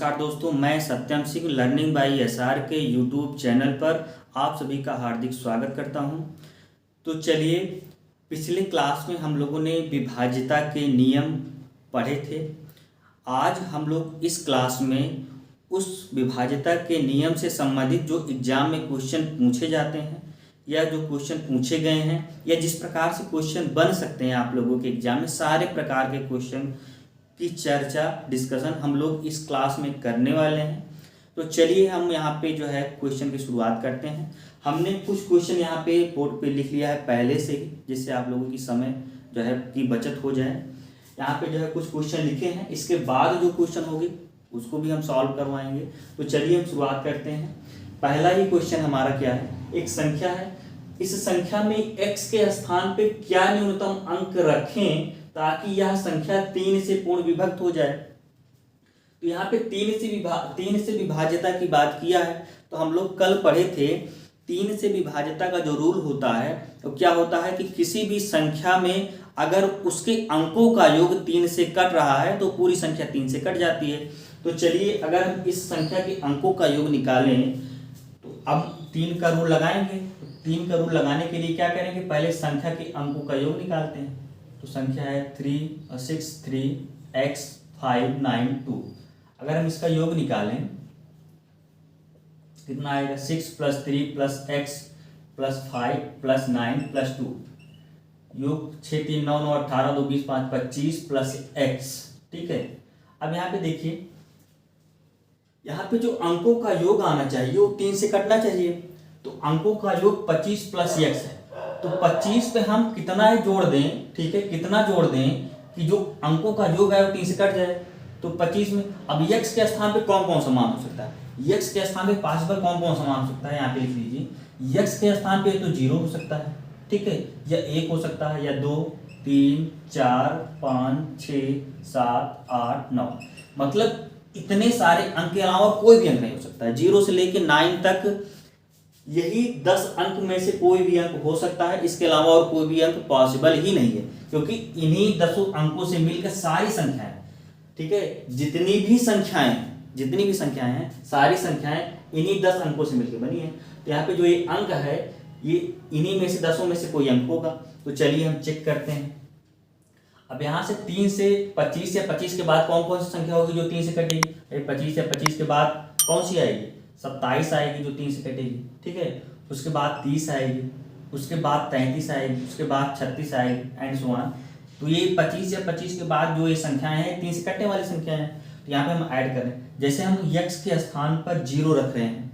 नमस्कार दोस्तों, मैं Satyam Singh learning by SR के यूट्यूब चैनल पर आप सभी का हार्दिक स्वागत करता हूं। तो चलिए, पिछले क्लास में हम लोगों ने विभाज्यता के नियम पढ़े थे। आज हम लोग इस क्लास में उस विभाज्यता के नियम से संबंधित जो एग्जाम में क्वेश्चन पूछे जाते हैं या जो क्वेश्चन पूछे गए हैं या जिस प्रकार से क्वेश्चन बन सकते हैं आप लोगों के एग्जाम में, सारे प्रकार के क्वेश्चन की चर्चा डिस्कशन हम लोग इस क्लास में करने वाले हैं। तो चलिए हम यहाँ पे जो है क्वेश्चन की शुरुआत करते हैं। हमने कुछ क्वेश्चन यहाँ पे बोर्ड पे लिख लिया है पहले से ही, जिससे आप लोगों की समय जो है की बचत हो जाए। यहाँ पे जो है कुछ क्वेश्चन लिखे हैं, इसके बाद जो क्वेश्चन होगी उसको भी हम सॉल्व करवाएंगे। तो चलिए हम शुरुआत करते हैं। पहला ही क्वेश्चन हमारा क्या है, एक संख्या है। इस संख्या में x के स्थान पे क्या न्यूनतम अंक रखें ताकि यह संख्या 3 से पूर्ण विभक्त हो जाए। तो यहाँ पे 3 से विभाज्यता की बात किया है। तो हम लोग कल पढ़े थे 3 से विभाज्यता का जो रूल होता है तो क्या होता है कि किसी भी संख्या में अगर उसके अंकों का योग 3 से कट रहा है तो पूरी संख्या 3 से कट जाती है। तो चलिए, अगर हम इस संख्या के अंकों का योग निकालें तो अब 3 का रूल लगाएंगे। तो 3 का रूल लगाने के लिए क्या करेंगे, पहले संख्या के अंकों का योग निकालते हैं। तो संख्या है 3 6 3 x 5 9 2। अगर हम इसका योग निकालें कितना आएगा, 6 + 3 + x + 5 + 9 + 2। योग 6 3 9 9 18 2 20 5 25 + x। ठीक है, अब यहाँ पे देखिए, यहाँ पे जो अंकों का योग आना चाहिए वो 3 से कटना चाहिए। तो अंकों का योग 25 + x है। तो 25 पे हम कितना ही जोड़ दें, ठीक है, कितना जोड़ दें कि जो अंकों का योग है वो 3 से कट जाए। तो 25 में अब x के स्थान पे कौन कौन सा मान हो सकता है, x के स्थान पे पॉसिबल कौन कौन सा मान हो सकता है, यहाँ पे लिख लीजिए। x के स्थान पे तो 0 हो सकता है, ठीक है, या 1 हो सकता है, या 2 3 4 5 6 7 8 9, मतलब इतने सारे अंक के अलावा कोई भी अंक नहीं हो सकता है। 0 से लेके 9 तक यही 10 अंक में से कोई भी अंक हो सकता है, इसके अलावा और कोई भी अंक पॉसिबल ही नहीं है, क्योंकि इन्हीं 10 अंकों से मिलकर सारी संख्याएं, ठीक है, जितनी भी संख्याएं हैं सारी संख्याएं इन्हीं 10 अंकों से मिलकर बनी है। तो यहाँ पे जो ये अंक है ये इन्हीं में से 10 में से कोई अंक होगा। तो चलिए हम चेक करते हैं। अब यहाँ से 3 से 25 या 25 के बाद कौन कौन सी संख्या होगी जो 3 से कटेगी, 25 या 25 के बाद कौन सी आएगी, 27 आएगी जो 3 से कटेगी, ठीक है। उसके बाद 30 आएगी, उसके बाद 33 आएगी, उसके बाद 36 आएगी एंड सो ऑन। तो ये 25 या 25 के बाद जो ये संख्याएं हैं 3 से कटने वाली संख्याएं हैं। तो यहाँ पे हम ऐड करें, जैसे हम x के स्थान पर 0 रख रहे हैं,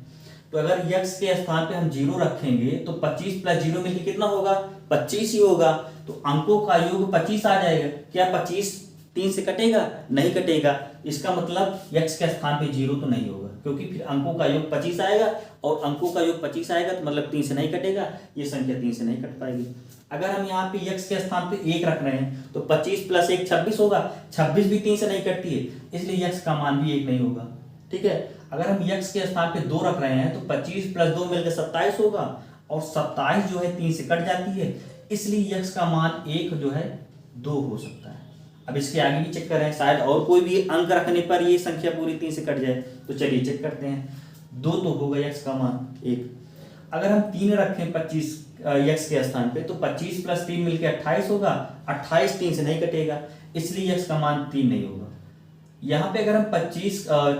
तो अगर x के स्थान पे हम 0 रखेंगे तो 25 + 0 मिलकर कितना होगा, 25 ही होगा। तो अंकों का योग 25 आ जाएगा। क्या 25 3 से कटेगा, नहीं कटेगा। इसका मतलब x के स्थान पे 0 तो नहीं होगा, क्योंकि फिर अंकों का योग 25 आएगा और अंकों का योग 25 आएगा तो मतलब 3 से नहीं कटेगा, ये संख्या 3 से नहीं कट पाएगी। अगर हम यहाँ पे x के स्थान पे 1 रख रहे हैं तो 25 + 1 26 होगा, 26 भी 3 से नहीं कटती है, इसलिए x का मान भी 1 नहीं होगा, ठीक है। अगर हम x के स्थान पे 2 रख रहे हैं तो 25 + 2 मिलकर 27 होगा, और 27 जो है 3 से कट जाती है, इसलिए x का मान 1 जो है 2 हो सकता है। अब इसके आगे भी चेक करें, शायद और कोई भी अंक रखने पर ये संख्या पूरी 3 से कट जाए। तो चलिए चेक करते हैं। 2 तो होगा x का मान 1। अगर हम 3 रखें 25 x के स्थान पे तो 25 + 3 मिलकर 28 होगा, 28 3 से नहीं कटेगा, इसलिए x का मान 3 नहीं होगा। यहाँ पे अगर हम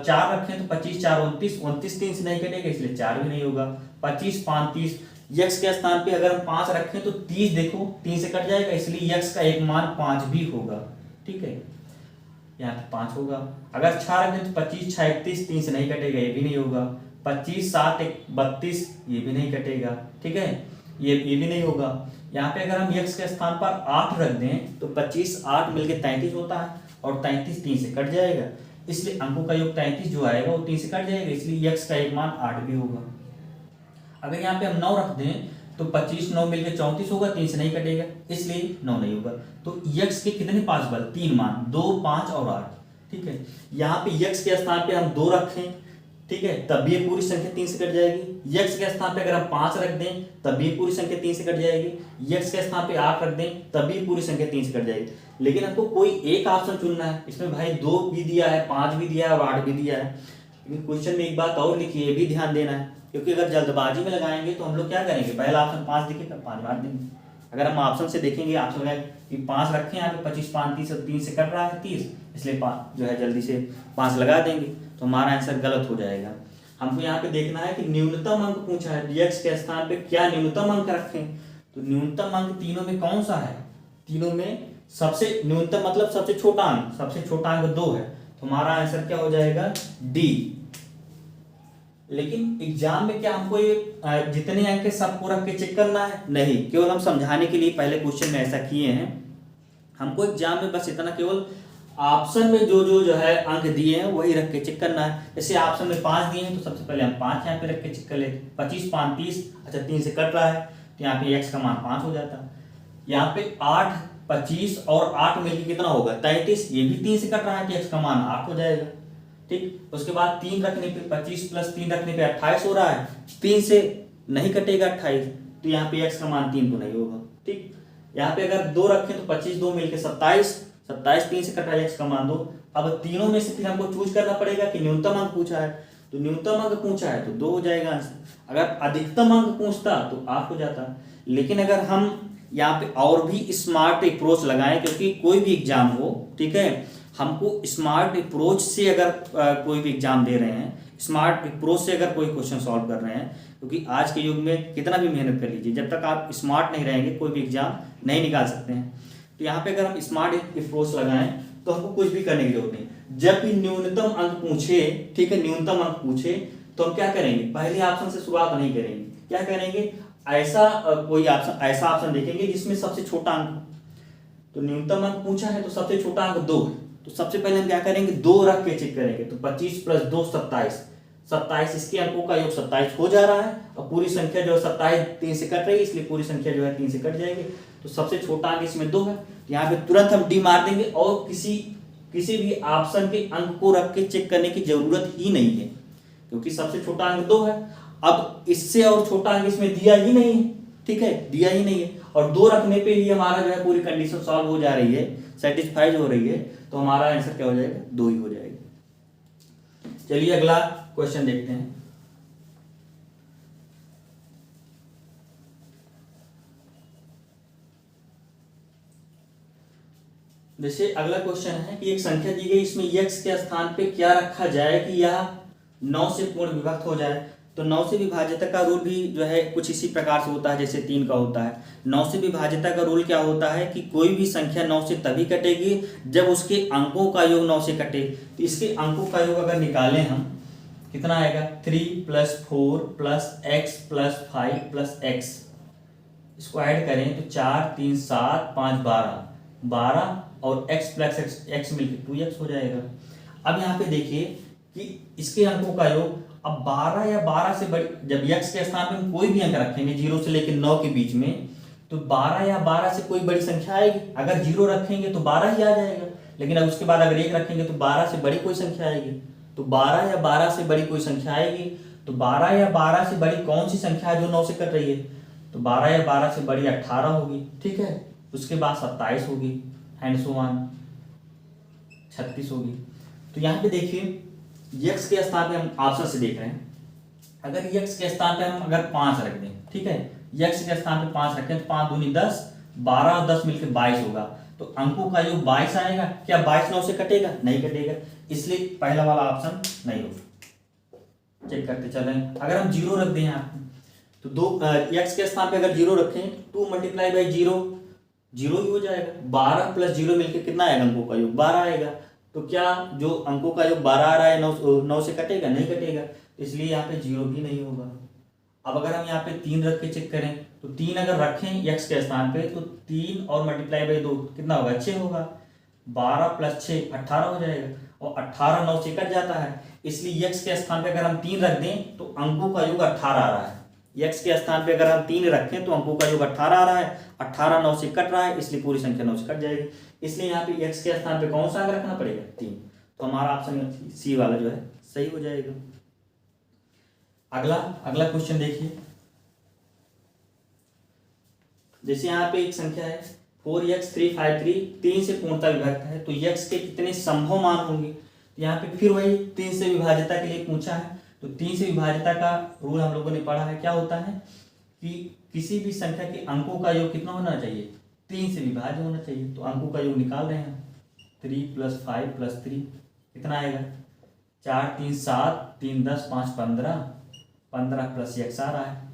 4 रखें तो 25 4 29, 29 3 से नहीं कटेगा, इसलिए 4 भी नहीं होगा। 25 5 30, x के स्थान पे अगर हम 5 रखें तो 30 देखो 3 से कट जाएगा, इसलिए x का एक मान 5 भी होगा, ठीक है, यहाँ पे 5 होगा। अगर 6 रखें तो 25 6 31, 3 से नहीं कटेगा, ये भी नहीं होगा। 25 7 32, ये भी नहीं कटेगा, ठीक है, ये भी नहीं होगा। यहाँ पे अगर हम x के स्थान पर 8 रख दें तो 25 8 मिलकर 33 होता है, और 33 3 से कट जाएगा, इसलिए अंकों का योग 33 जो आएगा वो 3 से कट जाएगा, इसलिए x का एक मान 8 भी होगा। अगर यहाँ पे हम 9 रख दें तो 25 9 मिलकर 34 होगा, 3 से नहीं कटेगा, इसलिए 9 नहीं होगा। तो x के कितने पॉसिबल, 3 मान, 2 5 और 8, ठीक है। यहाँ पे x के स्थान पे हम 2 रखें ठीक है, तब भी ये पूरी संख्या 3 से कट जाएगी। x के स्थान पे अगर हम 5 रख दें तब भी पूरी संख्या 3 से कट जाएगी। x के स्थान पे 8 रख दें तब भी पूरी संख्या 3 से कट जाएगी। लेकिन हमको कोई एक ऑप्शन चुनना है। इसमें भाई 2 भी दिया है, 5 भी दिया है और 8 भी दिया है। लेकिन क्वेश्चन में एक बात और लिखी है, ये भी ध्यान देना है, क्योंकि अगर जल्दबाजी में लगाएंगे तो हम लोग क्या करेंगे, पहला ऑप्शन 5 दिखेगा 5 मार देंगे। अगर हम ऑप्शन से देखेंगे, ऑप्शन में कि 5 रखे यहाँ पे 25 5 30 और 3 से कट रहा है 30, इसलिए 5 जो है जल्दी से 5 लगा देंगे, तो हमारा आंसर गलत हो जाएगा। हमको यहाँ पे देखना है कि न्यूनतम अंक पूछा है, dx के स्थान पे क्या न्यूनतम अंक रखें। तो न्यूनतम अंक तीनों में कौन सा है, तीनों में सबसे न्यूनतम मतलब सबसे छोटा अंक, सबसे छोटा अंक 2 है, तो हमारा आंसर क्या हो जाएगा डी। लेकिन एग्जाम में क्या हमको ये जितने अंक है सबको रख के चेक करना है, नहीं, केवल हम समझाने के लिए पहले क्वेश्चन में ऐसा किए हैं। हमको एग्जाम में बस इतना केवल ऑप्शन में जो है अंक दिए हैं वही रख के चेक करना है। जैसे ऑप्शन में 5 दिए हैं तो सबसे पहले हम 5 यहाँ पे रख के चेक कर लेते, 25 5 30, अच्छा 3 से कट रहा है तो यहाँ पे x का मान 5 हो जाता है। यहाँ पे 8 25 और 8 मिलकर कितना होगा 33, ये भी 3 से कट रहा है तो x का मान 8 हो जाएगा। ठीक, उसके बाद 3 रखने पे 25 प्लस 3 रखने पे 28 हो रहा है, 3 से नहीं कटेगा 28, तो यहाँ पे x का मान 3 तो नहीं होगा। ठीक, यहाँ पे अगर 2 रखें तो 25 2 मिलके 27, 27 3 से कटा है, x का मान 2। अब तीनों में से फिर हमको चूज करना पड़ेगा कि न्यूनतम अंक पूछा है, तो न्यूनतम अंक पूछा है तो 2 हो जाएगा आंसर। अगर अधिकतम अंक पूछता तो 8 हो जाता। लेकिन अगर हम यहाँ पे और भी स्मार्ट अप्रोच लगाएं, क्योंकि कोई भी एग्जाम हो, ठीक है, हमको स्मार्ट अप्रोच से अगर कोई भी एग्जाम दे रहे हैं, स्मार्ट अप्रोच से अगर कोई क्वेश्चन सॉल्व कर रहे हैं, क्योंकि आज के युग में कितना भी मेहनत कर लीजिए, जब तक आप स्मार्ट नहीं रहेंगे कोई भी एग्जाम नहीं निकाल सकते हैं। तो यहाँ पे अगर हम स्मार्ट अप्रोच लगाएं तो हमको कुछ भी करने की जरूरत नहीं। जब भी न्यूनतम अंक पूछे, ठीक है, न्यूनतम अंक पूछे तो हम क्या करेंगे, पहले ऑप्शन से शुरुआत नहीं करेंगे, क्या करेंगे, ऐसा कोई ऑप्शन, ऐसा ऑप्शन देखेंगे जिसमें सबसे छोटा अंक। तो न्यूनतम अंक पूछा है तो सबसे छोटा अंक 2 है, तो सबसे पहले हम क्या करेंगे 2 रख के चेक करेंगे। तो 25 प्लस 2 27, 27 इसके अंकों का योग 27 हो जा रहा है, और पूरी संख्या जो है 27 3 से कट रही है, इसलिए पूरी संख्या जो है 3 से कट जाएगी। तो सबसे छोटा अंक इसमें 2 है, यहाँ पे तुरंत हम डी मार देंगे और किसी भी ऑप्शन के अंक को रख के चेक करने की जरूरत ही नहीं है, क्योंकि सबसे छोटा अंक 2 है। अब इससे और छोटा अंक इसमें दिया ही नहीं है, ठीक है, दिया ही नहीं है, और 2 रखने पे ही हमारा जो है पूरी कंडीशन सॉल्व हो जा रही है, सेटिस्फाइड हो रही है, तो हमारा आंसर क्या हो जाएगा 2 ही हो जाएगा। चलिए अगला क्वेश्चन देखते हैं। जैसे अगला क्वेश्चन है कि एक संख्या दी गई, इसमें x के स्थान पे क्या रखा जाए कि यह 9 से पूर्ण विभक्त हो जाए। तो 9 से विभाज्यता का रूल भी जो है कुछ इसी प्रकार से होता है जैसे 3 का होता है। 9 से विभाज्यता का रूल क्या होता है कि कोई भी संख्या 9 से तभी कटेगी जब उसके अंकों का योग 9 से कटे। तो इसके अंकों का योग अगर निकालें हम, कितना आएगा 3 + 4 + x + 5 + x, इसको ऐड करें तो 4 3 7 5 12 और x + x मिलकर 2x हो जाएगा। अब यहाँ पे देखिए कि इसके अंकों का योग, अब 12 या 12 से बड़ी, जब x के स्थान पे हम कोई भी अंक रखेंगे 0 से लेकर 9 के बीच में, तो 12 या 12 से कोई बड़ी संख्या आएगी। अगर 0 रखेंगे तो 12 ही आ जाएगा, लेकिन अब उसके बाद अगर 1 रखेंगे तो 12 से बड़ी कोई संख्या आएगी। तो 12 या 12 से बड़ी कोई संख्या आएगी, तो 12 या 12 से बड़ी कौन सी संख्या है जो 9 से कट रही है, तो 12 या 12 से बड़ी 18 होगी, ठीक है, उसके बाद 27 होगी एंड सो ऑन 36 होगी। तो यहाँ पे देखिए x के स्थान पे हम ऑप्शन से देख रहे हैं, अगर x के स्थान पे हम अगर 5 रख दें, ठीक है, x के स्थान पे 5 रखें तो 5 दूनी 10, 12 और 10 मिलकर 22 होगा, तो अंकों का योग 22 आएगा। क्या 22 9 से कटेगा, नहीं कटेगा, इसलिए पहला वाला ऑप्शन नहीं होगा। चेक करते चलें, अगर हम 0 रख दें यहाँ तो x के स्थान पे अगर 0 रखें 2 × 0 0 ही हो जाएगा। 12 + 0 मिलकर कितना आएगा, अंकों का योग 12 आएगा। तो क्या जो अंकों का योग 12 आ रहा है 9 से कटेगा, नहीं कटेगा, इसलिए यहाँ पे 0 भी नहीं होगा। अब अगर हम यहाँ पे 3 रख के चेक करें तो 3 अगर रखें x के स्थान पे तो 3 और × 2 कितना होगा, 6 होगा। 12 + 6 18 हो जाएगा, और 18 9 से कट जाता है, इसलिए x के स्थान पे अगर हम 3 रख दें तो अंकों का योग 18 आ रहा है। x के स्थान पे अगर हम 3 रखें तो अंकों का योग 18 आ रहा है, 18 9 से कट रहा है, इसलिए पूरी संख्या 9 से कट जाएगी। इसलिए यहाँ पे x के स्थान पे कौन सा अंक रखना पड़ेगा, 3। तो हमारा ऑप्शन सी वाला जो है सही हो जाएगा। अगला अगला क्वेश्चन देखिए, जैसे यहाँ पे एक संख्या है 4x353 3 से पूर्णतः विभक्त है, तो x के कितने संभव मान होंगे। तो यहाँ पे फिर वही 3 से विभाज्यता के लिए पूछा है। तो 3 से विभाज्यता का रूल हम लोगों ने पढ़ा है, क्या होता है कि किसी भी संख्या के अंकों का योग कितना होना चाहिए, 3 से विभाज्य होना चाहिए। तो अंकों का योग निकाल रहे हैं, 3 + 5 + 3 कितना आएगा, 4 3 7 3 10 5 15 15 + x आ रहा है।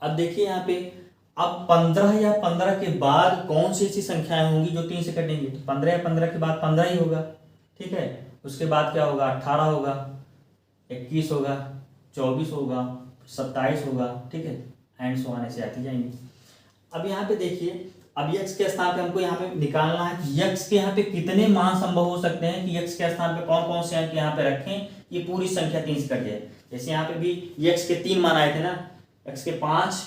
अब देखिए यहाँ पे, अब 15 या 15 के बाद कौन सी ऐसी संख्याएं होंगी जो 3 से कटेंगी। तो 15 या 15 के बाद 15 ही होगा, ठीक है। उसके बाद क्या होगा, 18 होगा, 21 होगा, 24 होगा, 27 होगा, ठीक है, एंड सो ऑन ऐसे आती जाएंगी। अब यहाँ पे देखिए, अब x के स्थान पे हमको यहाँ पे निकालना है कि x के यहाँ पे कितने मान संभव हो सकते हैं कि x के स्थान पे कौन कौन से अंक यहाँ पे रखें, ये पूरी संख्या 3 से कट जाए। जैसे यहाँ पे भी x के 3 मान आए थे ना, x के 5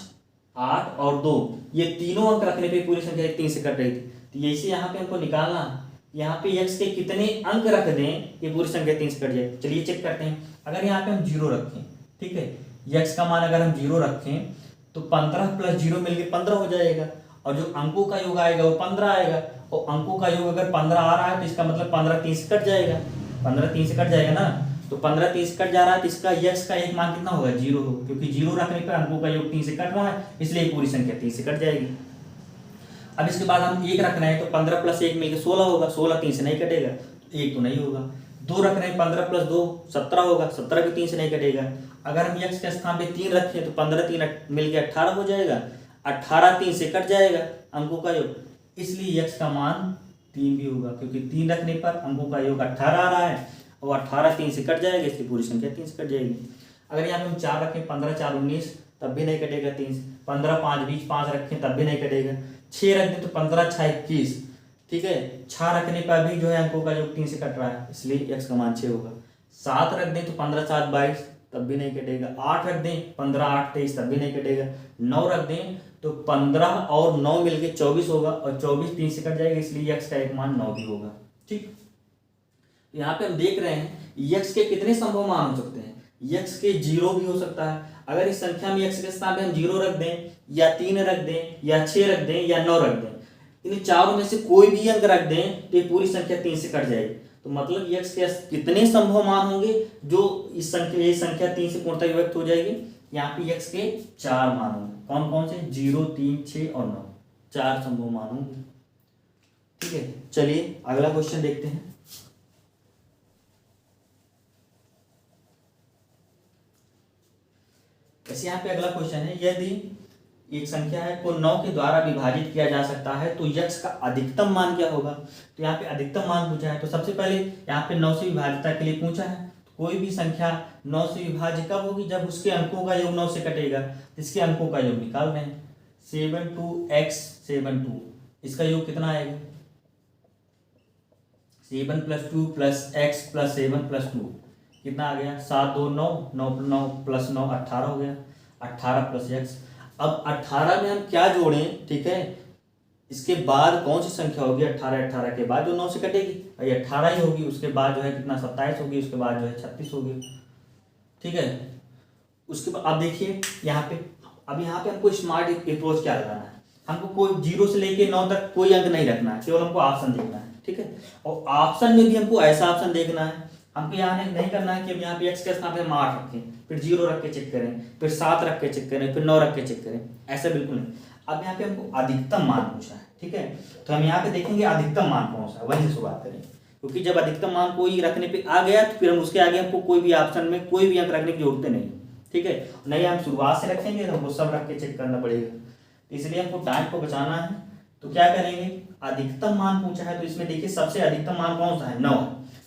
8 और 2, ये तीनों अंक रखने पे पूरी संख्या 3 से कट रही थी। तो ऐसे यहाँ पे हमको निकालना है, यहाँ पे x के कितने अंक रख दें ये पूरी संख्या 3 से कट जाए। चलिए चेक करते हैं। अगर यहाँ पे हम 0 रखें, ठीक है, x का मान अगर हम 0 रखें तो 15 + 0 मिलके 15 हो जाएगा, और जो अंकों का योग आएगा वो 15 आएगा। और अंकों का योग अगर 15 आ रहा है तो इसका मतलब 15 3 से कट जाएगा, 15 3 से कट जाएगा ना। तो 15 3 से कट जा रहा है तो इसका x का एक मान कितना होगा, 0 होगा, क्योंकि 0 रखने पर अंकों का योग 3 से कट रहा है, इसलिए पूरी संख्या 3 से कट जाएगी। अब इसके बाद हम 1 रख रहे हैं तो 15 + 1 मिलकर 16 होगा, 16 3 से नहीं कटेगा, 1 तो नहीं होगा। 2 रख रहे हैं, 15 + 2 17 होगा, 17 भी 3 से नहीं कटेगा। अगर हम x के स्थान पे 3 रखें तो 15 3 मिलकर 18 हो जाएगा, 18 3 से कट जाएगा अंकों का योग, इसलिए x का मान 3 भी होगा, क्योंकि 3 रखने पर अंकों का योग 18 आ रहा है और 18 3 से कट जाएगा, इसलिए पूरी संख्या 3 से कट जाएगी। अगर यहाँ पे हम 4 रखें, 15 4 19 तब भी नहीं कटेगा 3 से। 15 5 20 5 रखें तब भी नहीं कटेगा। 6 रख दें तो 15 6 21, ठीक है, 6 रखने पर भी जो है अंकों का योग 3 से कट रहा है, इसलिए x का मान 6 होगा। 7 रख दें तो 15 7 22 तब भी नहीं कटेगा। 8 रख दें 15 8 23 तब भी नहीं कटेगा। 9 रख दें तो 15 और 9 मिलके 24 होगा, और 24 3 से कट जाएगा, इसलिए x का एक मान 9 भी होगा, ठीक। यहाँ पे हम देख रहे हैं x के कितने संभव मान हो सकते हैं, x के 0 भी हो सकता है। अगर इस संख्या में x के स्थान पे हम 0 रख दें या 3 रख दें या 6 रख दें या 9 रख दें, इन चारों में से कोई भी अंक रख दें तो ये पूरी संख्या 3 से कट जाएगी। तो मतलब x के कितने संभव मान होंगे जो इस संख्या, ये संख्या 3 से पूर्णतः विभक्त हो जाएगी। यहाँ पे x के 4 मान होंगे, कौन कौन से, 0 3 6 और 9, 4 संभव मान होंगे, ठीक है। चलिए अगला क्वेश्चन देखते हैं। ऐसे यहाँ पे अगला क्वेश्चन है, यदि एक संख्या है को 9 के द्वारा विभाजित किया जा सकता है तो x का अधिकतम मान क्या होगा। तो यहाँ पे अधिकतम मान पूछा है, तो सबसे पहले यहाँ पे 9 से विभाज्यता के लिए पूछा है। तो कोई भी संख्या 9 से विभाज्य कब होगी, जब उसके अंकों का योग 9 से कटेगा। इसके अंकों का योग निकाल रहे हैं, 7 2x 7 2, इसका योग कितना आएगा, 7 + 2 + x + 7 + 2 कितना आ गया, 7 2 9 9 9 + 9 18 हो गया, 18 + x। अब 18 में हम क्या जोड़ें, ठीक है, इसके बाद कौन सी संख्या होगी 18 के बाद जो 9 से कटेगी, ये 18 ही होगी। उसके बाद जो है कितना 27 होगी, उसके बाद जो है 36 होगी, ठीक है। उसके बाद अब देखिए यहाँ पे, अब यहाँ पे हमको स्मार्ट अप्रोच क्या लगाना है, हमको कोई 0 से लेके 9 तक कोई अंक नहीं रखना है, केवल हमको ऑप्शन देखना है, ठीक है। और ऑप्शन में भी हमको ऐसा ऑप्शन देखना है, हमको यहाँ नहीं करना है कि अब यहाँ पे x के स्थान पे हम 8 रखें, फिर 0 रख के चेक करें, फिर 7 रख के चेक करें, फिर 9 रख के चेक करें, ऐसा बिल्कुल नहीं। अब यहाँ पे हमको अधिकतम मान पूछा है, ठीक है, तो हम यहाँ पे देखेंगे अधिकतम मान कौन सा है, वहीं से शुरुआत करेंगे, क्योंकि जब अधिकतम मान कोई रखने पे आ गया तो फिर हम उसके आगे हमको कोई भी ऑप्शन में कोई भी अंक रखने की जरूरत नहीं, ठीक है। नहीं हम शुरुआत से रखेंगे तो हमको सब रख के चेक करना पड़ेगा, इसलिए हमको टाइम को बचाना है। तो क्या करेंगे, अधिकतम मान पूछा है तो इसमें देखिए सबसे अधिकतम मान कौन सा है, 9।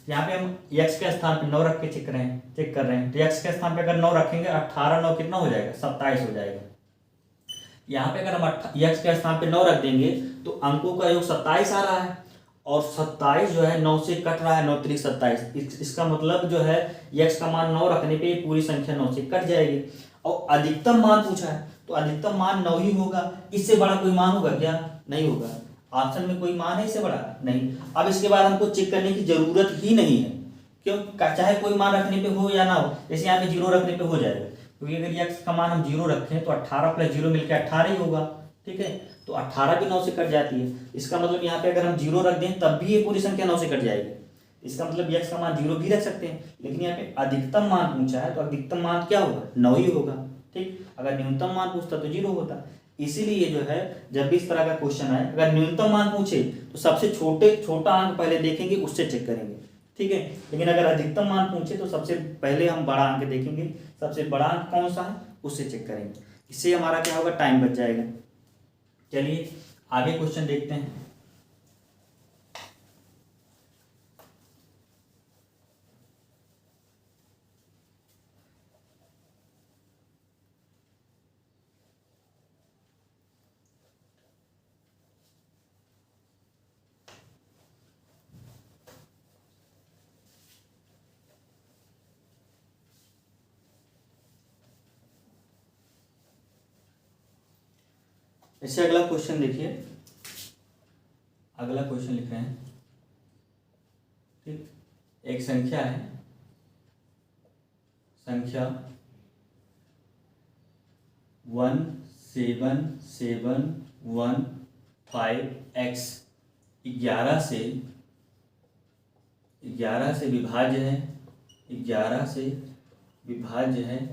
यहाँ पे हम x के स्थान पे 9 रख के चेक कर रहे हैं, तो x के स्थान पे अगर 9 रखेंगे 18 9 कितना हो जाएगा, 27 हो जाएगा। यहाँ पे अगर हम x के स्थान पे 9 रख देंगे तो अंकों का योग 27 आ रहा है, और 27 जो है 9 से कट रहा है, 9 3 27, इसका मतलब जो है x का मान 9 रखने पे पूरी संख्या 9 से कट जाएगी। और अधिकतम मान पूछा है तो अधिकतम मान 9 ही होगा, इससे बड़ा कोई मान होगा क्या, नहीं होगा। ऑप्शन में कोई मान है इससे बड़ा, नहीं। अब इसके बाद हमको चेक करने की जरूरत ही नहीं है, क्यों, चाहे कोई मान रखने पे हो या ना हो, जैसे यहाँ पे 0 रखने पे हो जाएगा, क्योंकि अगर x का मान हम 0 रखें तो 18 + 0 मिलकर 18 ही होगा। ठीक है, तो 18 भी 9 से कट जाती है। इसका मतलब यहाँ पे अगर हम 0 रख दें तब भी ये पूरी संख्या 9 से कट जाएगी। इसका मतलब x का मान 0 भी रख सकते हैं, लेकिन यहाँ पे अधिकतम मान पूछा है तो अधिकतम मान क्या होगा, 9 ही होगा। ठीक, अगर न्यूनतम मान पूछता तो 0 होता। इसीलिए जो है जब भी इस तरह का क्वेश्चन आए, अगर न्यूनतम मान पूछे तो सबसे छोटा अंक पहले देखेंगे, उससे चेक करेंगे। ठीक है, लेकिन अगर अधिकतम मान पूछे तो सबसे पहले हम बड़ा अंक देखेंगे, सबसे बड़ा अंक कौन सा है उससे चेक करेंगे। इससे हमारा क्या होगा, टाइम बच जाएगा। चलिए आगे क्वेश्चन देखते हैं। इससे अगला क्वेश्चन देखिए, अगला क्वेश्चन लिख रहे हैं। ठीक, एक संख्या है, संख्या 17715x 11 से विभाज्य है, 11 से विभाज्य है,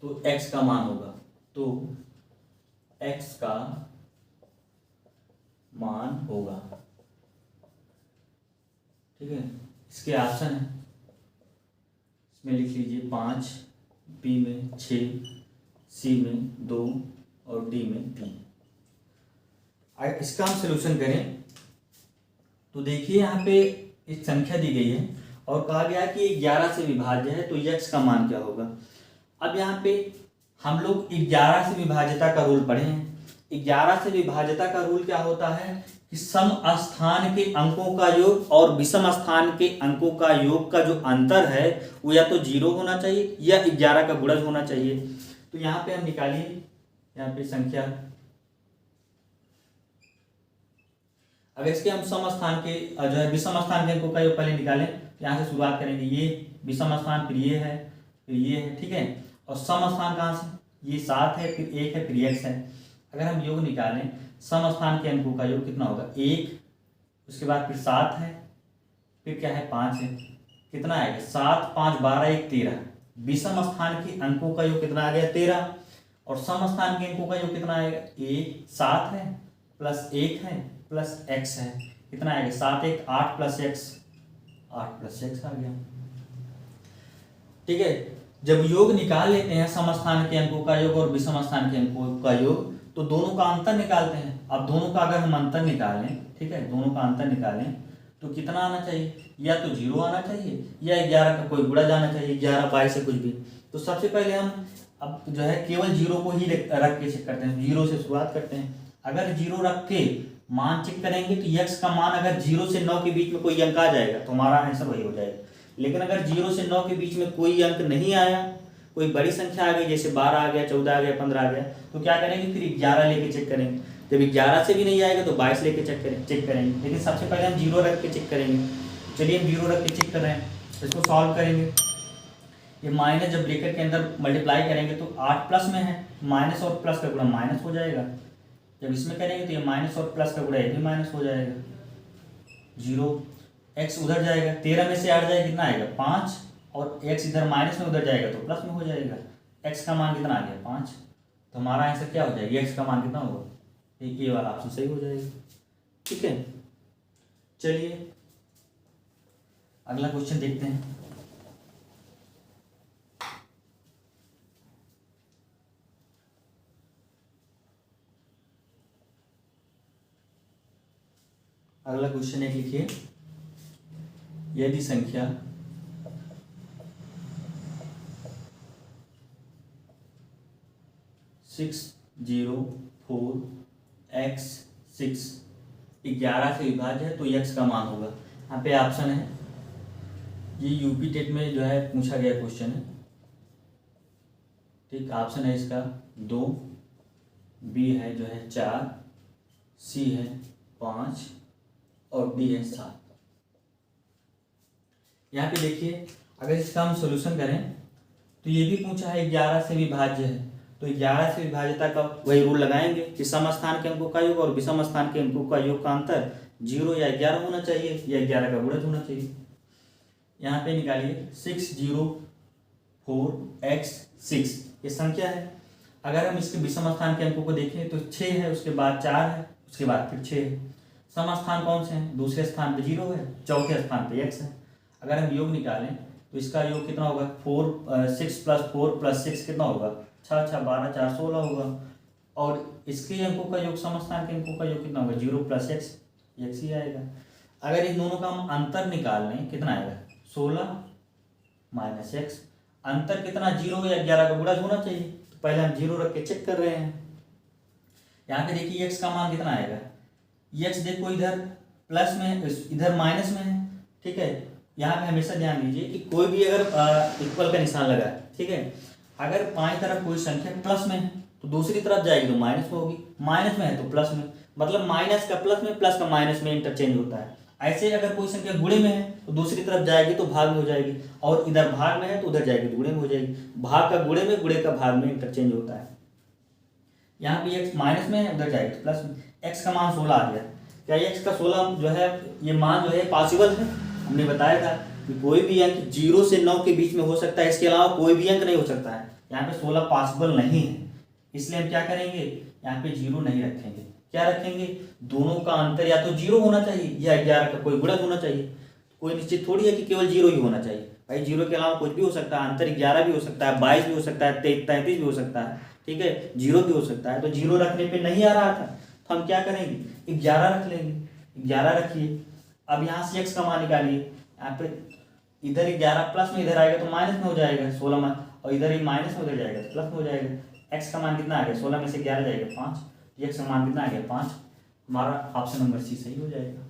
तो x का मान होगा। तो x का मान होगा। ठीक है, इसके ऑप्शन है, इसमें लिख लीजिए 5, बी में 6, सी में 2 और डी में 3। इसका हम सलूशन करें तो देखिए यहाँ पे एक संख्या दी गई है और कहा गया कि 11 से विभाज्य है, तो x का मान क्या होगा। अब यहाँ पे हम लोग 11 से विभाज्यता का रूल पढ़े हैं। 11 से विभाज्यता का रूल क्या होता है कि सम स्थान के अंकों का योग और विषम स्थान के अंकों का योग का जो अंतर है वो या तो 0 होना चाहिए या 11 का गुणज होना चाहिए। तो यहाँ पे हम निकालिए, यहाँ पे संख्या, अगर इसके हम सम स्थान के जो है विषम स्थान के अंकों का योग पहले निकालें, यहाँ से शुरुआत करेंगे। ये विषम स्थान, फिर ये है, फिर ये है। ठीक है, और सम स्थान कहाँ से, ये 7 है, फिर 1 है, फिर x है। अगर हम योग निकालें, सम स्थान के अंकों का योग कितना होगा, 1, उसके बाद फिर 7 है, फिर क्या है 5 है, कितना आएगा 7, 5, 12, 1, 13। विषम स्थान के अंकों का योग कितना आ गया 13, और सम स्थान के अंकों का योग कितना आएगा 1, 7 है प्लस 1 है प्लस x है, कितना आएगा 7, 1, 8 प्लस x, 8 प्लस x आ गया। ठीक है, जब योग निकाल लेते हैं सम स्थान के अंकों का योग और विषम स्थान के अंकों का योग, तो दोनों का अंतर निकालते हैं। अब दोनों का अगर हम अंतर निकालें, ठीक है, दोनों का अंतर निकालें तो कितना आना चाहिए, या तो 0 आना चाहिए या 11 का कोई गुणा जाना चाहिए, 11, 22 से कुछ भी। तो सबसे पहले हम अब जो है केवल 0 को ही रख के चेक करते हैं, 0 से शुरुआत करते हैं। अगर 0 रख के मान चेक करेंगे तो x का मान अगर 0 से 9 के बीच में कोई अंक आ जाएगा तो हमारा आंसर वही हो जाएगा। लेकिन अगर 0 से 9 के बीच में कोई अंक नहीं आया, कोई बड़ी संख्या आ गई, जैसे 12 आ गया, 14 आ गया, 15 आ गया, तो क्या करेंगे, फिर 11 लेके चेक करेंगे। जब 11 से भी नहीं आएगा तो 22 लेके चेक करेंगे। लेकिन सबसे पहले हम 0 रख के चेक करेंगे। चलिए हम 0 रख के चेक कर रहे हैं, इसको सॉल्व करेंगे। ये माइनस जब ब्रैकेट के अंदर मल्टीप्लाई करेंगे तो 8 प्लस में है, माइनस और प्लस का गुणा माइनस हो जाएगा। जब इसमें करेंगे तो ये माइनस और प्लस का गुणा ये भी माइनस हो जाएगा, 0, x उधर जाएगा, 13 में से 8 जाएगा, कितना आएगा 5, और x इधर माइनस में उधर जाएगा तो प्लस में हो जाएगा। x का मान कितना आ गया 5, तो हमारा आंसर क्या हो जाएगा, x का मान कितना होगा, ये वाला ऑप्शन सही हो जाएगा। ठीक है, चलिए अगला क्वेश्चन देखते हैं। अगला क्वेश्चन एक लिखिए, यदि संख्या 604x6 11 से विभाज्य है तो x का मान होगा। यहाँ पे ऑप्शन है, ये यूपी टेट में जो है पूछा गया क्वेश्चन है। ठीक, ऑप्शन है इसका 2, बी है जो है 4, सी है 5 और डी है 7। यहाँ पे देखिए, अगर इसका हम सोल्यूशन करें तो ये भी पूछा है 11 से विभाज्य है, तो 11 से विभाज्यता का वही रूल लगाएंगे कि सम स्थान के अंकों का योग और विषम स्थान के अंकों का योग का अंतर 0 या 11 होना चाहिए या 11 का गुणज होना चाहिए। यहाँ पे निकालिए 604x6 ये संख्या है। अगर हम इसके विषम स्थान के अंकों को देखें तो 6 है, उसके बाद 4 है, उसके बाद फिर 6 है। सम स्थान कौन से हैं? दूसरे स्थान पे 0 है, चौथे स्थान पे x है। अगर हम योग निकालें तो इसका योग कितना होगा? 6 + 4 + 6 कितना होगा? 6 6 12 4 16 होगा। और इसके अंकों का योग, सम स्थान के अंकों का योग कितना होगा? 0 + x, x ही आएगा। अगर इन दोनों का हम अंतर निकाल लें कितना आएगा? 16 - x। अंतर कितना? 0 या 11 का गुणज होना चाहिए, तो पहले हम 0 रख के चेक कर रहे हैं। यहाँ पे देखिए x का मान कितना आएगा? x देखो इधर प्लस में, इधर माइनस में है, ठीक है। यहाँ पे हमेशा ध्यान दीजिए कि कोई भी अगर इक्वल का निशान लगा है, ठीक है, अगर बाईं तरफ कोई संख्या प्लस में है तो दूसरी तरफ जाएगी तो माइनस में होगी, माइनस में है तो प्लस में, मतलब माइनस का प्लस में, प्लस का माइनस में इंटरचेंज होता है। ऐसे अगर कोई संख्या गुणे में है तो दूसरी तरफ जाएगी तो भाग में हो जाएगी, और इधर भाग में है तो उधर जाएगी तो गुणे में हो जाएगी। भाग का गुणे में, गुणे का भाग में इंटरचेंज होता है। यहाँ पे x माइनस में है, उधर जाएगी तो प्लस में। x का मान 16 आ गया। क्या x का 16 जो है ये मान जो है पॉसिबल है? हमने बताया था कि कोई भी अंक 0 से 9 के बीच में हो सकता है, इसके अलावा कोई भी अंक नहीं हो सकता है। यहाँ पे 16 पॉसिबल नहीं है, इसलिए हम क्या करेंगे? यहाँ पे 0 नहीं रखेंगे। क्या रखेंगे? दोनों का अंतर या तो 0 होना चाहिए या 11 का कोई गुणज होना चाहिए। कोई निश्चित थोड़ी है कि केवल 0 ही होना चाहिए भाई, 0 के अलावा कुछ भी हो सकता है। अंतर 11 भी हो सकता है, 22 भी हो सकता है, 33 भी हो सकता है, ठीक है, 0 भी हो सकता है। तो 0 रखने पे नहीं आ रहा था तो हम क्या करेंगे? 11 रख लेंगे। 11 रखिए। अब यहाँ से x का मान निकालिए। यहाँ पे इधर 11 प्लस में इधर आएगा तो माइनस में हो जाएगा 16 में, और इधर ही माइनस में उधर जाएगा तो प्लस में हो जाएगा। x का मान कितना आ गया? 16 में से 11 जाएगा 5, x का मान कितना आ गया? 5। हमारा ऑप्शन नंबर सी सही हो जाएगा।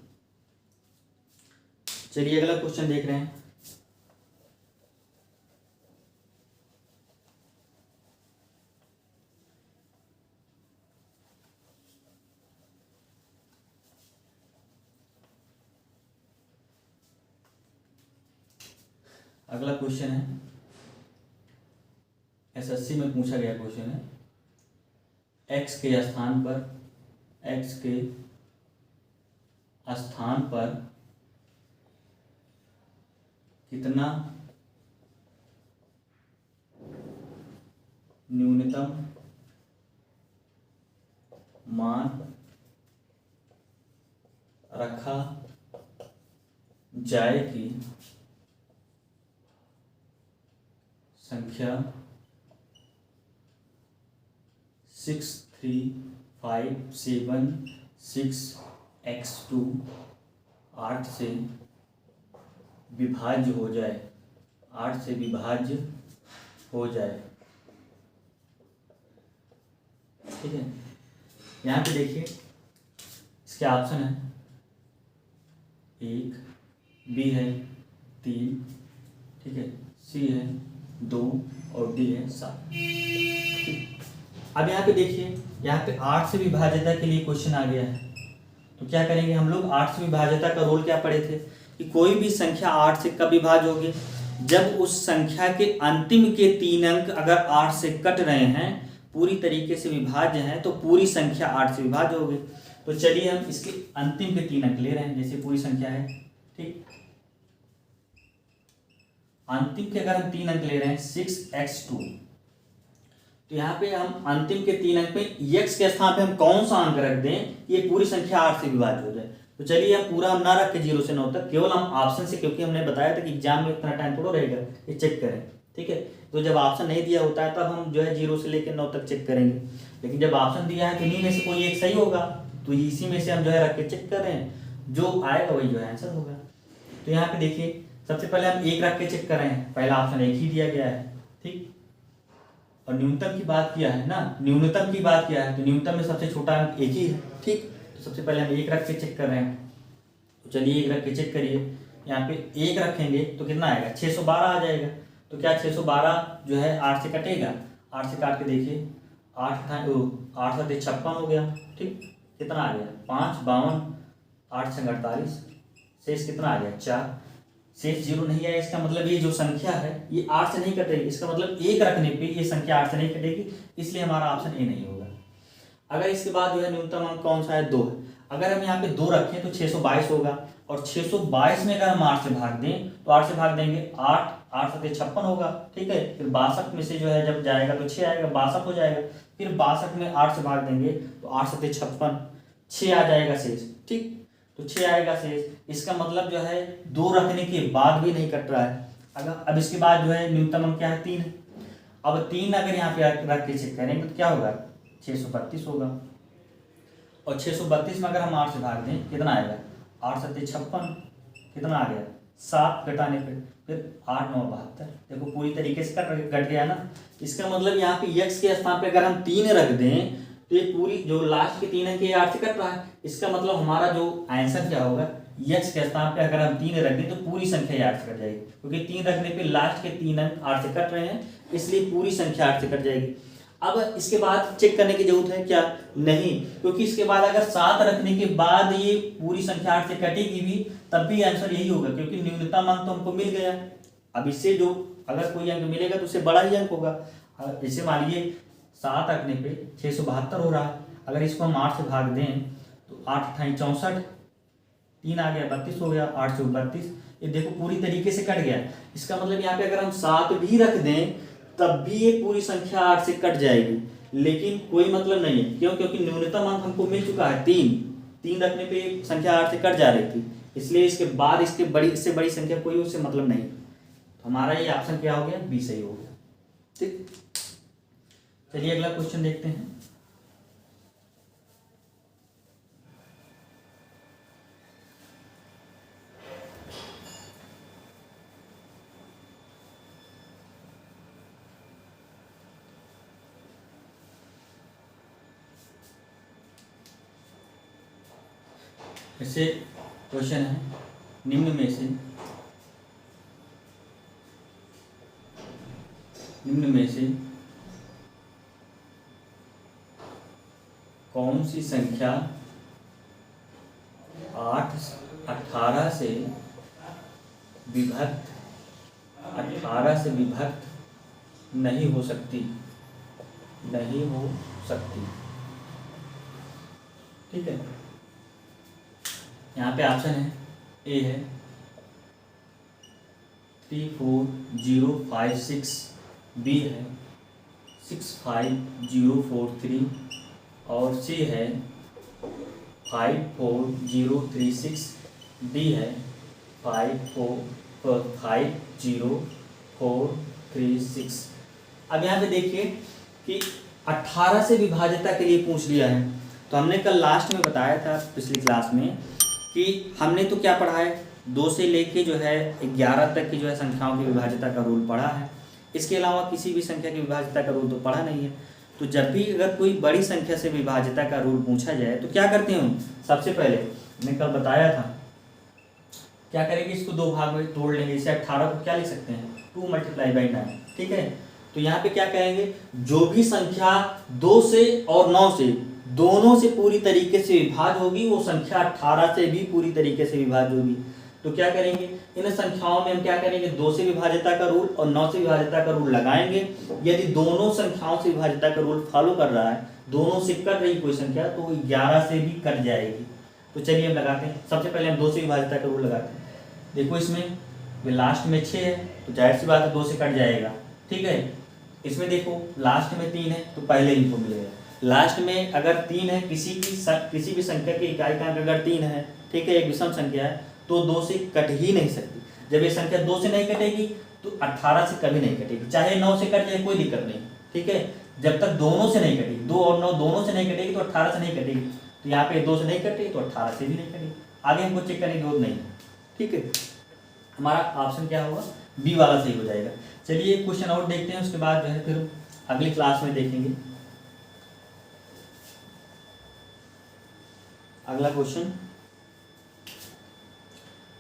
चलिए अगला क्वेश्चन देख रहे हैं। अगला क्वेश्चन है, एसएससी में पूछा गया क्वेश्चन है, x के स्थान पर कितना न्यूनतम मान रखा जाए कि संख्या 63576x2 8 से विभाज्य हो जाए, 8 से विभाज्य हो जाए, ठीक है। यहाँ पे देखिए इसके ऑप्शन है 1, बी है 3, ठीक है, सी है 2 और डी है 7। अब यहाँ पे देखिए, यहाँ पे 8 से विभाज्यता के लिए क्वेश्चन आ गया है, तो क्या करेंगे हम लोग? 8 से विभाज्यता का रोल क्या पढ़े थे कि कोई भी संख्या 8 से कब विभाज्य होगी? जब उस संख्या के अंतिम के 3 अंक अगर 8 से कट रहे हैं, पूरी तरीके से विभाज्य हैं, तो पूरी संख्या 8 से विभाज्य होगी। तो चलिए हम इसके अंतिम के 3 अंक ले रहे हैं, जैसे पूरी संख्या है, ठीक। अंतिम के अगर हम 3 अंक ले रहे हैं 6x2, तो यहाँ पे हम अंतिम के 3 अंक पे x के स्थान पे हम कौन सा अंक रख दें ये पूरी संख्या 8 से विभाज्य हो जाए। तो चलिए हम पूरा हम ना रख के 0 से 9 तक, केवल हम ऑप्शन से, क्योंकि हमने बताया था कि एग्जाम में इतना टाइम थोड़ा रहेगा, ये चेक करें, ठीक है। तो जब ऑप्शन नहीं दिया होता है तब हम जो है 0 से लेकर 9 तक चेक करेंगे, लेकिन जब ऑप्शन दिया है तो इन्हीं में से कोई एक सही होगा, तो इसी में से हम जो है रख के चेक कर रहे हैं, जो आएगा वही जो है आंसर होगा। तो यहाँ पे देखिए सबसे पहले हम 1 रख के चेक कर रहे हैं, पहला ऑप्शन 1 ही दिया गया है, ठीक। और न्यूनतम की बात किया है ना, न्यूनतम की बात किया है तो न्यूनतम में सबसे छोटा अंक 1 ही है, ठीक। तो सबसे पहले हम 1 रख के चेक कर रहे हैं, तो चलिए 1 रख के चेक करिए। यहाँ पे 1 रखेंगे तो कितना आएगा? 612 आ जाएगा। तो क्या 612 जो है 8 से कटेगा? 8 से काट के देखिए, 8 था 8 7 56 हो गया, ठीक। कितना आ गया? 5 52, 8 6 48, शेष कितना आ गया? 4। शेष 0 नहीं आया, इसका मतलब ये जो संख्या है ये 8 से नहीं कटेगी, इसका मतलब 1 रखने पे ये संख्या 8 से नहीं कटेगी, इसलिए हमारा ऑप्शन ए नहीं होगा। अगर इसके बाद जो है न्यूनतम अंक कौन सा है, 2 है। अगर हम यहाँ पे 2 रखें तो 622 होगा, और 622 में अगर हम 8 से भाग दें तो 8 से भाग देंगे 8, 8 सत्ते 56 होगा, ठीक है। फिर 62 में से जो है जब जाएगा तो 6 आएगा, 62 हो जाएगा। फिर 62 में 8 से भाग देंगे तो 8 सत्ते 56, 6 आ जाएगा शेष, ठीक। तो 6 आएगा शेष, इसका मतलब जो है 2 रखने के बाद भी नहीं कट रहा है। अगर अब इसके बाद जो है न्यूनतम अंक क्या है, 3 है। अब 3 अगर यहाँ पे रख के चेक करेंगे तो क्या होगा, 632 होगा। और 632 में अगर हम 8 से भाग दें कितना आएगा, 8 सत्ते 56, कितना आ गया 7 घटाने पे, फिर 8 9 72। देखो पूरी तरीके से कट गया ना। इसका मतलब यहाँ पे x के स्थान पे अगर हम 3 रख दें तो ये पूरी जो लास्ट के 3 अंक ये 8 से कट रहा है। इसका मतलब हमारा जो आंसर क्या होगा, x के स्थान पे अगर हम 3 रख दें तो पूरी संख्या 8 से कट जाएगी, क्योंकि 3 रखने पे लास्ट के 3 अंक 8 से कट रहे हैं, इसलिए पूरी संख्या 8 से कट जाएगी। अब इसके बाद चेक करने की जरूरत है क्या, नहीं, क्योंकि इसके बाद अगर 7 रखने के बाद ये पूरी संख्या 8 से कटेगी भी तब भी आंसर यही होगा, क्योंकि न्यूनतम अंक तो हमको मिल गया। अब इससे जो अगर कोई अंक मिलेगा तो उससे बड़ा ही अंक होगा। जैसे मान लीजिए 7 रखने पे 672 हो रहा है, अगर इसको हम 8 से भाग दें तो 8 × 64, 3 आ गया 32 हो गया, 8 से 32, ये देखो पूरी तरीके से कट गया। इसका मतलब यहाँ पे अगर हम 7 भी रख दें तब भी ये पूरी संख्या 8 से कट जाएगी, लेकिन कोई मतलब नहीं है। क्यों, क्योंकि न्यूनतम अंक हमको मिल चुका है 3 रखने पे संख्या 8 से कट जा रही थी, इसलिए इसके बाद इससे बड़ी संख्या कोई उससे मतलब नहीं। तो हमारा ये ऑप्शन क्या हो गया, बी सही हो गया, ठीक। चलिए अगला क्वेश्चन देखते हैं। ऐसे क्वेश्चन है, निम्न में से कौन सी संख्या 18 से विभक्त नहीं हो सकती, ठीक है। यहाँ पे ऑप्शन है, ए है 34056, बी है 65043 और सी है 54036, डी है 55036। अब यहाँ पे देखिए कि 18 से विभाज्यता के लिए पूछ लिया है। तो हमने कल लास्ट में बताया था पिछली क्लास में कि हमने तो क्या पढ़ा है, 2 से लेके जो है 11 तक की जो है संख्याओं की विभाज्यता का रूल पढ़ा है। इसके अलावा किसी भी संख्या की विभाज्यता का रूल तो पढ़ा नहीं है। तो जब भी अगर कोई बड़ी संख्या से विभाज्यता का रूल पूछा जाए तो क्या करते हैं, सबसे पहले मैंने कल बताया था क्या करेंगे, इसको 2 भाग में तोड़ लेंगे। इसे 18 को क्या लिख सकते हैं, 2 × 9, ठीक है। तो यहाँ पे क्या कहेंगे, जो भी संख्या 2 से और 9 से दोनों से पूरी तरीके से विभाज्य होगी वो संख्या 18 से भी पूरी तरीके से विभाज्य होगी। तो क्या करेंगे, इन संख्याओं में हम क्या करेंगे, 2 से विभाज्यता का रूल और 9 से विभाज्यता का रूल लगाएंगे। यदि दोनों संख्याओं से विभाज्यता का रूल फॉलो कर रहा है, दोनों से कट रही कोई संख्या तो 11 से भी कट जाएगी। तो चलिए हम लगाते हैं। सबसे पहले हम 2 से विभाज्यता का रूल लगाते हैं। देखो इसमें लास्ट में 6 है तो जाहिर सी बात है 2 से कट जाएगा, ठीक है। इसमें देखो लास्ट में 3 है तो पहले इनको मिलेगा। लास्ट में अगर 3 है, किसी भी संख्या की इकाई का अंक अगर 3 है, ठीक है, एक विषम संख्या है, तो 2 से कट ही नहीं सकती। जब ये संख्या 2 से नहीं कटेगी तो 18 से कभी नहीं कटेगी, चाहे 9 से कट जाए कोई दिक्कत नहीं, ठीक है। जब तक दोनों से नहीं कटेगी, 2 और 9 दोनों से नहीं कटेगी तो 18 से नहीं कटेगी। तो यहाँ पे 2 से नहीं कटेगी तो 18 से भी नहीं कटेगी। आगे हमको चेक करने की जरूरत नहीं, ठीक है। हमारा ऑप्शन क्या होगा, बी वाला सही हो जाएगा। चलिए एक क्वेश्चन और देखते हैं, उसके बाद जो है फिर अगली क्लास में देखेंगे। अगला क्वेश्चन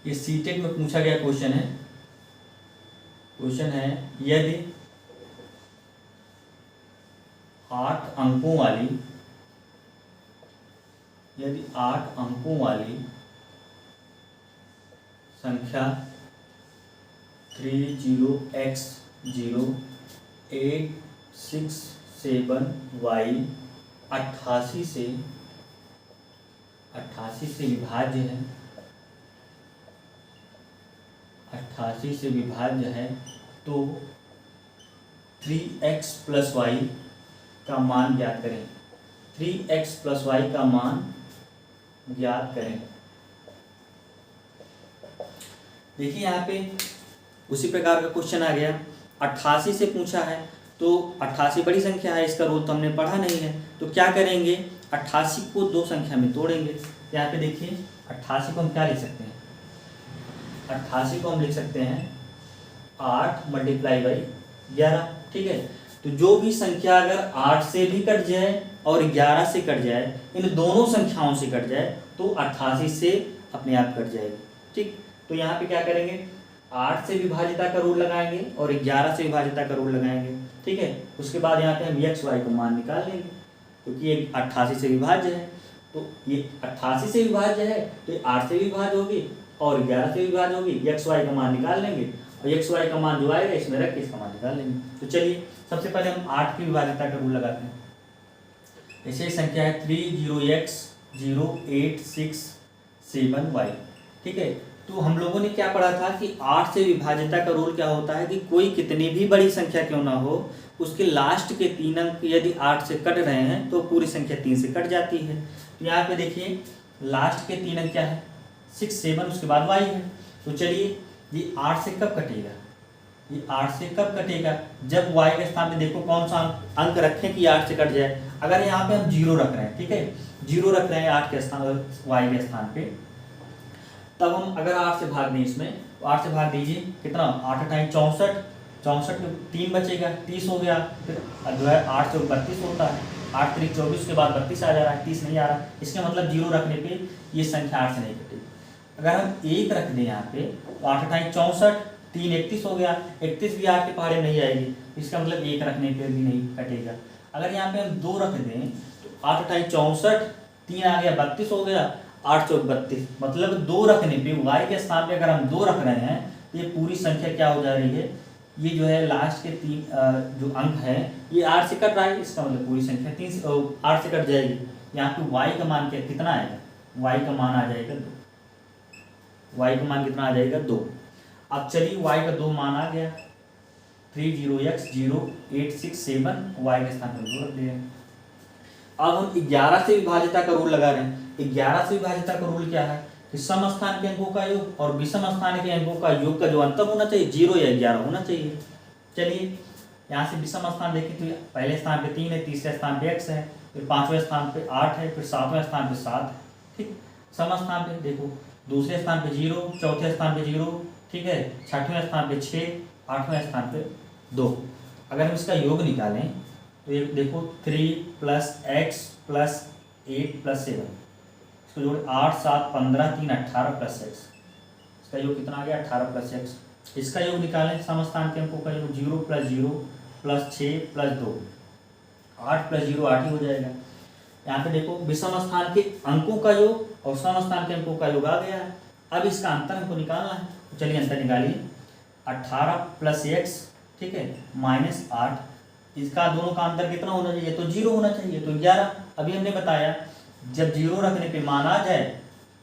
ये सीटेट में पूछा गया क्वेश्चन है यदि 8 अंकों वाली संख्या 30x0867y 88 से विभाज्य है, 88 से विभाज्य है, तो 3x प्लस वाई का मान ज्ञात करें। 3x प्लस वाई का मान ज्ञात करें। देखिए यहाँ पे उसी प्रकार का क्वेश्चन आ गया, 88 से पूछा है, तो 88 बड़ी संख्या है, इसका रोल तो हमने पढ़ा नहीं है, तो क्या करेंगे, 88 को दो संख्या में तोड़ेंगे। यहाँ पे देखिए 88 को हम क्या लिख सकते हैं, 88 को हम लिख सकते हैं 8 मल्टीप्लाई बाई 11, ठीक है। तो जो भी संख्या अगर 8 से भी कट जाए और 11 से कट जाए, इन दोनों संख्याओं से कट जाए, तो 88 से अपने आप कट जाएगी, ठीक। तो यहाँ पे क्या करेंगे, 8 से विभाजिता का रूल लगाएंगे और 11 से विभाजिता का रूल लगाएंगे, ठीक है। उसके बाद यहाँ पे हम एक्स वाई का मान निकाल लेंगे, क्योंकि ये 88 से विभाज्य है, तो ये 88 से विभाज्य है, तो ये 8 से विभाज्य होगी और 11 से विभाज्य होगी। एक्स वाई का मान निकाल लेंगे और एक्स वाई का मान जो आएगा इसमें रख के इसका मान निकाल लेंगे। तो चलिए सबसे पहले हम 8 की विभाजिता का रूल लगाते हैं। ऐसे संख्या है 30x0867y, ठीक है। तो हम लोगों ने क्या पढ़ा था कि 8 से विभाजिता का रूल क्या होता है कि कोई कितनी भी बड़ी संख्या क्यों ना हो, उसके लास्ट के 3 अंक यदि 8 से कट रहे हैं तो पूरी संख्या 3 से कट जाती है। तो यहाँ पे देखिए लास्ट के 3 अंक क्या है, 6 7, उसके बाद y है। तो चलिए ये 8 से कब कटेगा, ये 8 से कब कटेगा, जब y के स्थान पे देखो कौन सा अंक रखें कि 8 से कट जाए। अगर यहाँ पे हम 0 रख रहे हैं, ठीक है, 0 रख रहे हैं 8 के स्थान y के स्थान पे, तब हम अगर 8 से भाग दें इसमें, तो 8 से भाग दीजिए कितना, 8 × 64, 64 में 3 बचेगा, 30 हो गया। फिर जो है 8 से 32 होता है, 8 3 24 के बाद 32 आ जा रहा है, 30 नहीं आ रहा। इसका मतलब 0 रखने पे ये संख्या 8 से नहीं कटेगी। अगर हम 1 रख दें यहाँ पे, तो 8 × 64, 3 31 हो गया, 31 भी 8 के पहाड़े नहीं आएगी, इसका मतलब 1 रखने पे भी नहीं कटेगा। अगर यहाँ पे हम 2 रख दें, तो 8 × 64, 3 आ गया, 32 हो गया, 8 × 32, मतलब 2 रखने पे y के स्थान पे अगर हम 2 रख रहे हैं, तो ये पूरी संख्या क्या हो जा रही है, ये जो है लास्ट के 3 जो अंक है ये 8 से कट रहा है, इसका मतलब पूरी संख्या 8 से कट जाएगी। यहाँ पे y का मान कितना आएगा, y का मान आ जाएगा 2, y का मान कितना आ जाएगा 2। अब चलिए y का 2 मान आ गया, 30x0867 y के स्थान पर 2 रख दिया। अब हम 11 से विभाजिता का रूल लगा रहे हैं। 11 से विभाजिता का रूल क्या है कि सम स्थान के अंकों का योग और विषम स्थान के अंकों का योग का जो अंतर होना चाहिए 0 या 11 होना चाहिए। चलिए यहाँ से विषम स्थान देखें तो पहले स्थान पे 3 है, तीसरे स्थान पे x है, फिर 5वें स्थान पे 8 है, फिर 7वें स्थान पे 7 है, ठीक। सम स्थान पे देखो दूसरे स्थान पे 0, चौथे स्थान पे 0, ठीक है, 6वें स्थान पे 6, 8वें स्थान पे 2। अगर हम इसका योग निकालें तो ये देखो 3 + x + 8 + 7, इसको जोड़ 8 7 15 3 18 + x, इसका योग कितना आ गया 18 + x। इसका योग निकालें, समस्थान के अंकों का योग 0 + 0 + 6 + 2, 8 + 0 8 ही हो जाएगा। यहाँ पे देखो विषम स्थान के अंकों का योग और समस्थान के अंकों का योग आ गया है। अब इसका अंतर हमको निकालना है, तो चलिए अंतर निकालिए, 18 + x, ठीक है, -8, इसका दोनों का अंतर कितना होना चाहिए, तो 0 होना चाहिए, तो 11। अभी हमने बताया जब 0 रखने पे मान आ जाए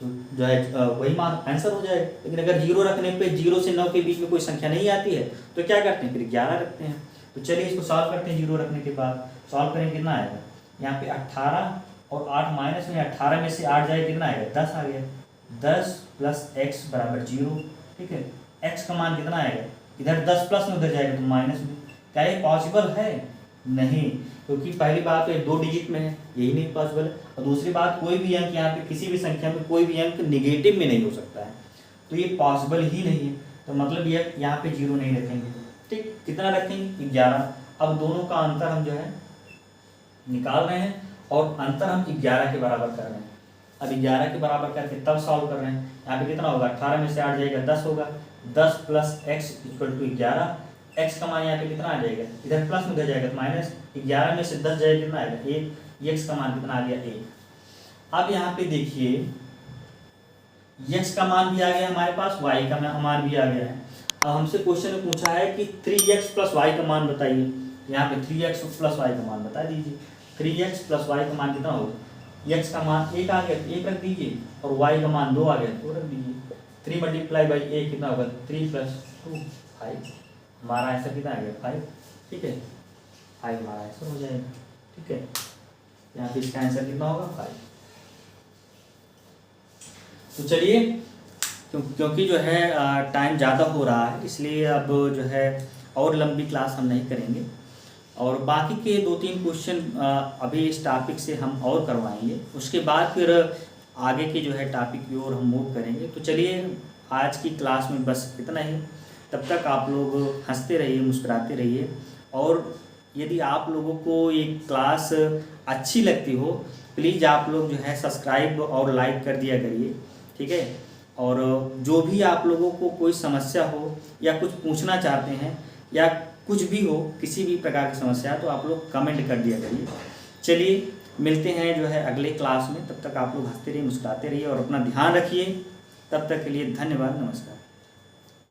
तो जो है वही मान आंसर हो जाएगा। लेकिन अगर 0 रखने पे 0 से 9 के बीच में कोई संख्या नहीं आती है तो क्या करते हैं, फिर 11 रखते हैं। तो चलिए इसको सॉल्व करते हैं। 0 रखने के बाद सॉल्व करेंगे, कितना आएगा, यहाँ पे 18 और 8 माइनस में, 18 में से 8 जाए कितना आएगा, 10 आ गया, 10 + x = 0, ठीक है। x का मान कितना आएगा, इधर 10 प्लस में उधर जाएगा तो माइनस में। क्या ये पॉसिबल है, नहीं, क्योंकि पहली बात तो 2 डिजिट में है, यही नहीं पॉसिबल है। और दूसरी बात कोई भी अंक यहाँ पे किसी भी संख्या में कोई भी अंक निगेटिव में नहीं हो सकता है, तो ये पॉसिबल ही नहीं है। तो मतलब ये यहाँ पे 0 नहीं रखेंगे, ठीक। कितना रखेंगे, 11। अब दोनों का अंतर हम जो है निकाल रहे हैं और अंतर हम 11 के बराबर कर रहे हैं। अब 11 के बराबर करके तब सॉल्व कर रहे हैं। यहाँ पे कितना होगा, 18 में से 8 जाएगा 10 होगा, 10 + x = 11। x का मान यहाँ पे कितना आ जाएगा, इधर प्लस में उधर जाएगा तो माइनस, 11 में से 10 जाएगा कितना आएगा 1, x का मान कितना आ गया 1। अब यहाँ पे देखिए x का मान भी आ गया हमारे पास, y का मान भी आ गया है। अब हमसे क्वेश्चन में पूछा है कि 3x प्लस वाई का मान बताइए। यहाँ पे 3x प्लस वाई का मान बता दीजिए। 3x प्लस वाई का मान कितना होगा, x का मान 1 आ गया तो 1 रख दीजिए, और y का मान 2 आ गया तो 2 रख दीजिए। 3 मल्टीप्लाई बाई a कितना होगा, 3 प्लस 2 5। हमारा आंसर कितना आ गया 5। ठीक है, 5 हमारा आंसर हो जाएगा। ठीक है, यहाँ पे इसका आंसर कितना होगा 5। तो चलिए, क्योंकि जो है टाइम ज़्यादा हो रहा है, इसलिए अब जो है और लंबी क्लास हम नहीं करेंगे, और बाकी के 2-3 क्वेश्चन अभी इस टॉपिक से हम और करवाएंगे। उसके बाद फिर आगे के जो है टॉपिक की ओर हम मूव करेंगे। तो चलिए, आज की क्लास में बस इतना ही। तब तक आप लोग हंसते रहिए, मुस्कुराते रहिए, और यदि आप लोगों को ये क्लास अच्छी लगती हो, प्लीज़ आप लोग जो है सब्सक्राइब और लाइक कर दिया करिए। ठीक है, और जो भी आप लोगों को कोई समस्या हो या कुछ पूछना चाहते हैं या कुछ भी हो, किसी भी प्रकार की समस्या, तो आप लोग कमेंट कर दिया करिए। चलिए, मिलते हैं जो है अगले क्लास में। तब तक आप लोग हंसते रहिए, मुस्कुराते रहिए और अपना ध्यान रखिए। तब तक के लिए धन्यवाद, नमस्कार।